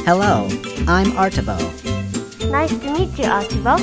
Hello, I'm Artabo. Nice to meet you, Artabo.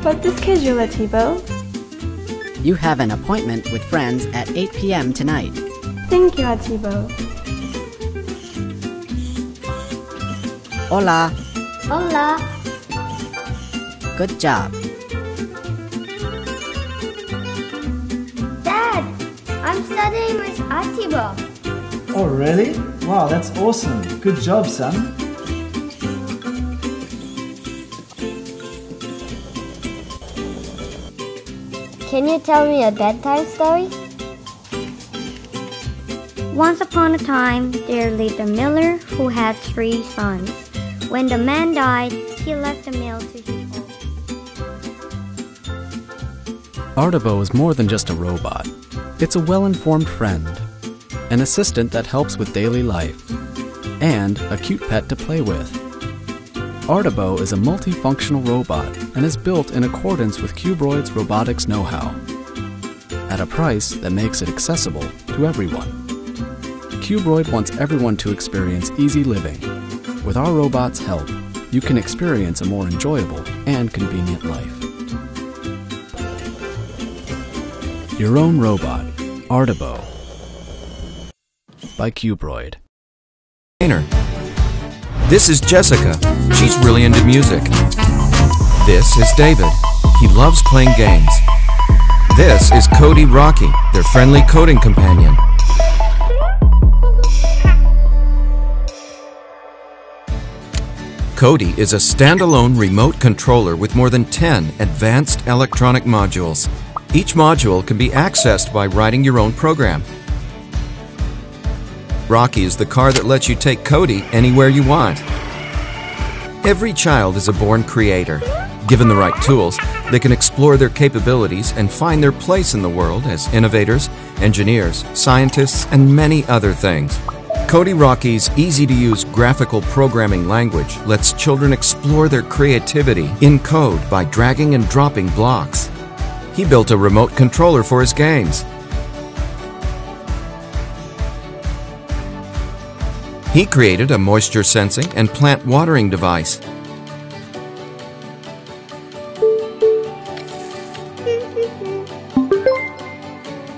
What's the schedule, Artabo? You have an appointment with friends at 8 p.m. tonight. Thank you, Artabo. Hola. Hola. Good job. Dad, I'm studying with Artabo. Oh, really? Wow, that's awesome. Good job, son. Can you tell me a bedtime story? Once upon a time, there lived a miller who had 3 sons. When the man died, he left the mill to his own. Artabo is more than just a robot. It's a well-informed friend, an assistant that helps with daily life, and a cute pet to play with. Artabo is a multifunctional robot and is built in accordance with Cubroid's robotics know-how, at a price that makes it accessible to everyone. Cubroid wants everyone to experience easy living. With our robot's help, you can experience a more enjoyable and convenient life. Your own robot, Artabo, by Cubroid. This is Jessica. She's really into music. This is David. He loves playing games. This is Cody Rocky, their friendly coding companion. Cody is a standalone remote controller with more than 10 advanced electronic modules. Each module can be accessed by writing your own program. Rocky is the car that lets you take Cody anywhere you want. Every child is a born creator. Given the right tools, they can explore their capabilities and find their place in the world as innovators, engineers, scientists, and many other things. Cody Rocky's easy-to-use graphical programming language lets children explore their creativity in code by dragging and dropping blocks. He built a remote controller for his games. He created a moisture sensing and plant watering device.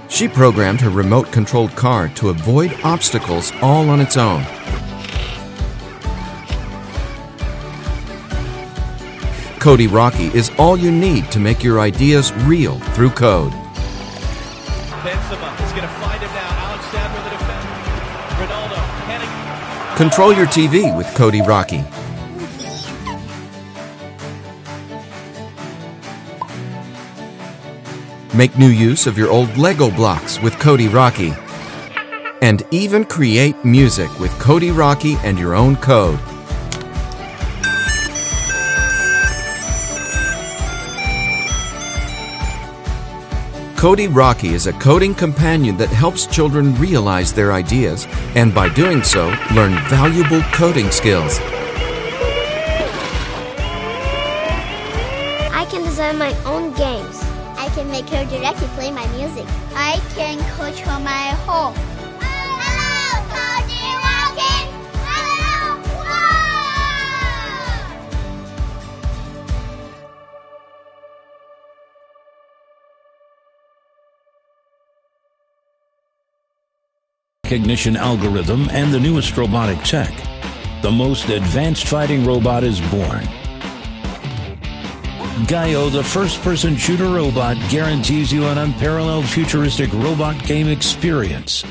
She programmed her remote-controlled car to avoid obstacles all on its own. Cody Rocky is all you need to make your ideas real through code. Benzema is going to find him now. Alex Sandler, the defender. Ronaldo heading. Control your TV with Cody Rocky. Make new use of your old Lego blocks with Cody Rocky. And even create music with Cody Rocky and your own code. Cody Rocky is a coding companion that helps children realize their ideas and by doing so, learn valuable coding skills. I can design my own games. I can make her directly play my music. I can control my home. Hello, Cody Rocky! Hello! Recognition algorithm and the newest robotic tech. The most advanced fighting robot is born. Gaio, the first-person shooter robot, guarantees you an unparalleled futuristic robot game experience.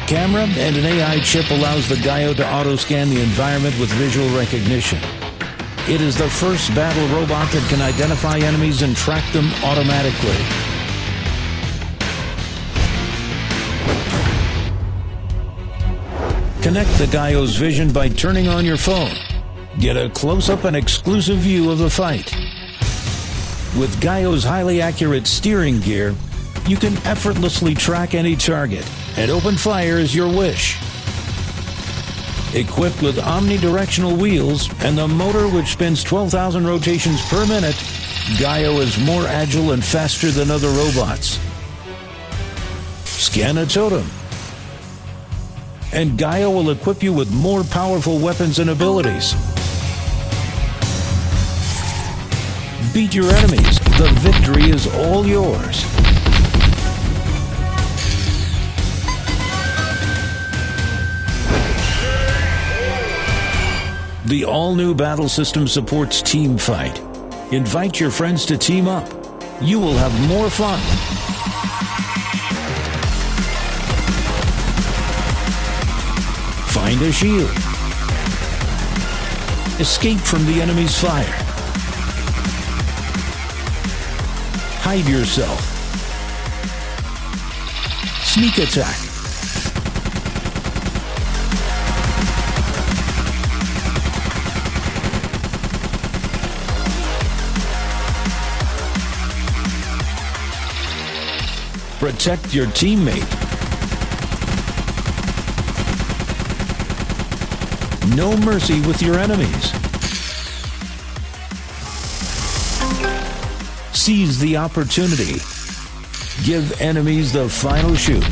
Camera and an AI chip allows the Gaio to auto-scan the environment with visual recognition. It is the first battle robot that can identify enemies and track them automatically. Connect the Gaio's vision by turning on your phone. Get a close-up and exclusive view of the fight. With Gaio's highly accurate steering gear, you can effortlessly track any target and open fire as your wish. Equipped with omnidirectional wheels and the motor which spins 12,000 rotations per minute, Gaio is more agile and faster than other robots. Scan a totem, and Gaio will equip you with more powerful weapons and abilities. Beat your enemies. The victory is all yours. The all-new battle system supports team fight. Invite your friends to team up. You will have more fun. Find a shield. Escape from the enemy's fire. Hide yourself. Sneak attack. Protect your teammate. No mercy with your enemies. Seize the opportunity. Give enemies the final shoot.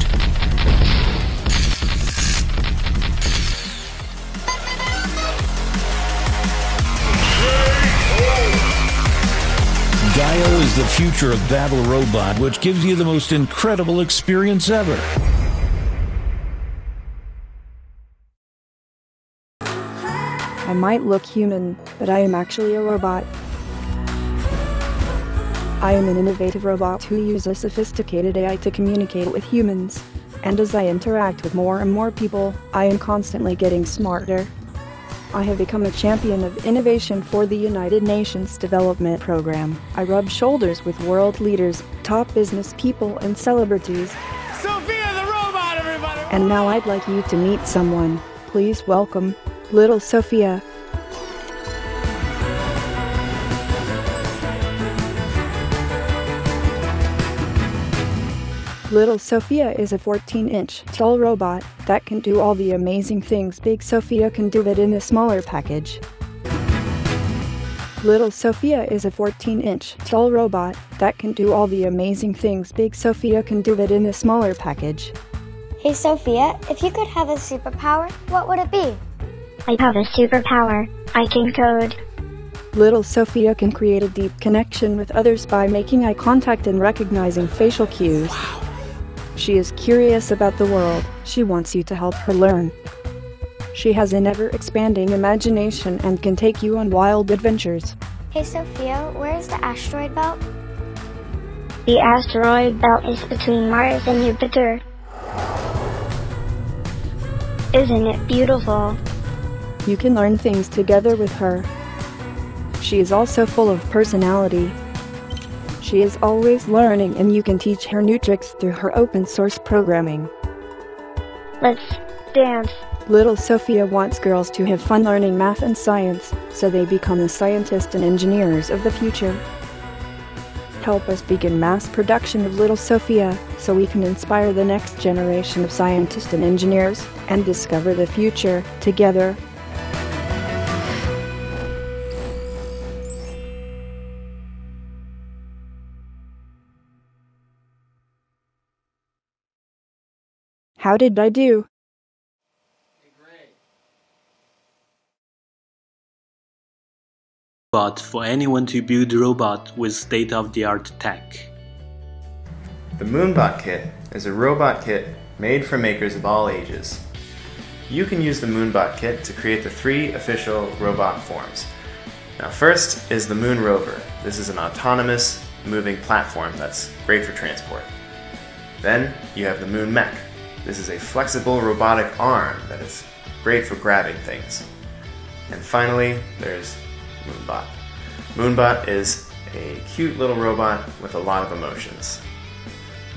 Gaio is the future of battle robot, which gives you the most incredible experience ever. I might look human, but I am actually a robot. I am an innovative robot who uses sophisticated AI to communicate with humans. And as I interact with more and more people, I am constantly getting smarter. I have become a champion of innovation for the United Nations Development Program. I rub shoulders with world leaders, top business people, and celebrities. Sophia the robot, everybody! And now I'd like you to meet someone. Please welcome little Sophia. Little Sophia is a 14-inch tall robot that can do all the amazing things Big Sophia can do it in a smaller package. Little Sophia is a 14-inch tall robot that can do all the amazing things Big Sophia can do it in a smaller package. Hey Sophia, if you could have a superpower, what would it be? I have a superpower. I can code. Little Sophia can create a deep connection with others by making eye contact and recognizing facial cues. Wow. She is curious about the world. She wants you to help her learn. She has an ever-expanding imagination and can take you on wild adventures. Hey Sophia, where is the asteroid belt? The asteroid belt is between Mars and Jupiter. Isn't it beautiful? You can learn things together with her. She is also full of personality. She is always learning, and you can teach her new tricks through her open-source programming. Let's dance. Little Sophia wants girls to have fun learning math and science, so they become the scientists and engineers of the future. Help us begin mass production of Little Sophia, so we can inspire the next generation of scientists and engineers, and discover the future together. How did I do? But for anyone to build a robot with state-of-the-art tech. The Moonbot Kit is a robot kit made for makers of all ages. You can use the Moonbot Kit to create the 3 official robot forms. Now first is the Moon Rover. This is an autonomous moving platform that's great for transport. Then you have the Moon Mech. This is a flexible robotic arm that is great for grabbing things. And finally, there's Moonbot. Moonbot is a cute little robot with a lot of emotions.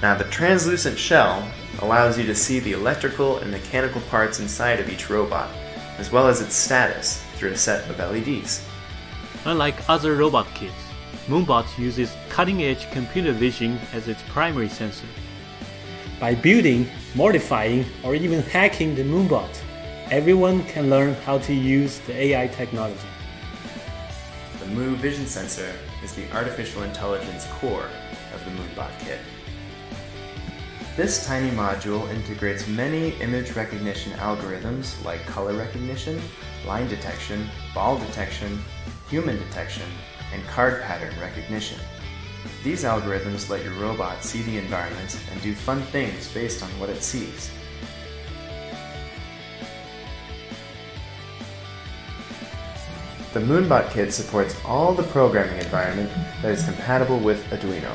Now the translucent shell allows you to see the electrical and mechanical parts inside of each robot, as well as its status through a set of LEDs. Unlike other robot kits, Moonbot uses cutting-edge computer vision as its primary sensor. By building, modifying, or even hacking the Moonbot, everyone can learn how to use the AI technology. The Moo Vision Sensor is the artificial intelligence core of the Moonbot kit. This tiny module integrates many image recognition algorithms like color recognition, line detection, ball detection, human detection, and card pattern recognition. These algorithms let your robot see the environment and do fun things based on what it sees. The Moonbot kit supports all the programming environment that is compatible with Arduino.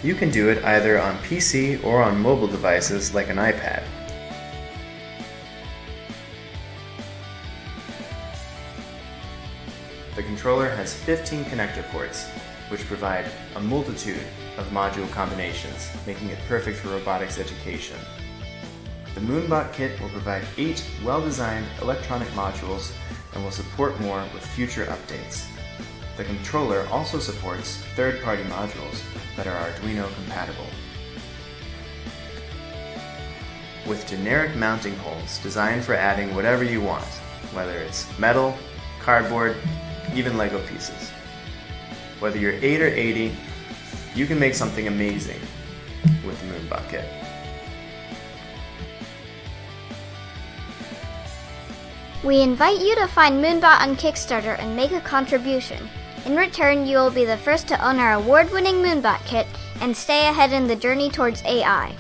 You can do it either on PC or on mobile devices like an iPad. The controller has 15 connector ports, which provide a multitude of module combinations, making it perfect for robotics education. The Moonbot kit will provide 8 well-designed electronic modules and will support more with future updates. The controller also supports third-party modules that are Arduino compatible. With generic mounting holes designed for adding whatever you want, whether it's metal, cardboard, even Lego pieces. Whether you're 8 or 80, you can make something amazing with the Moonbot kit. We invite you to find Moonbot on Kickstarter and make a contribution. In return, you will be the first to own our award-winning Moonbot kit and stay ahead in the journey towards AI.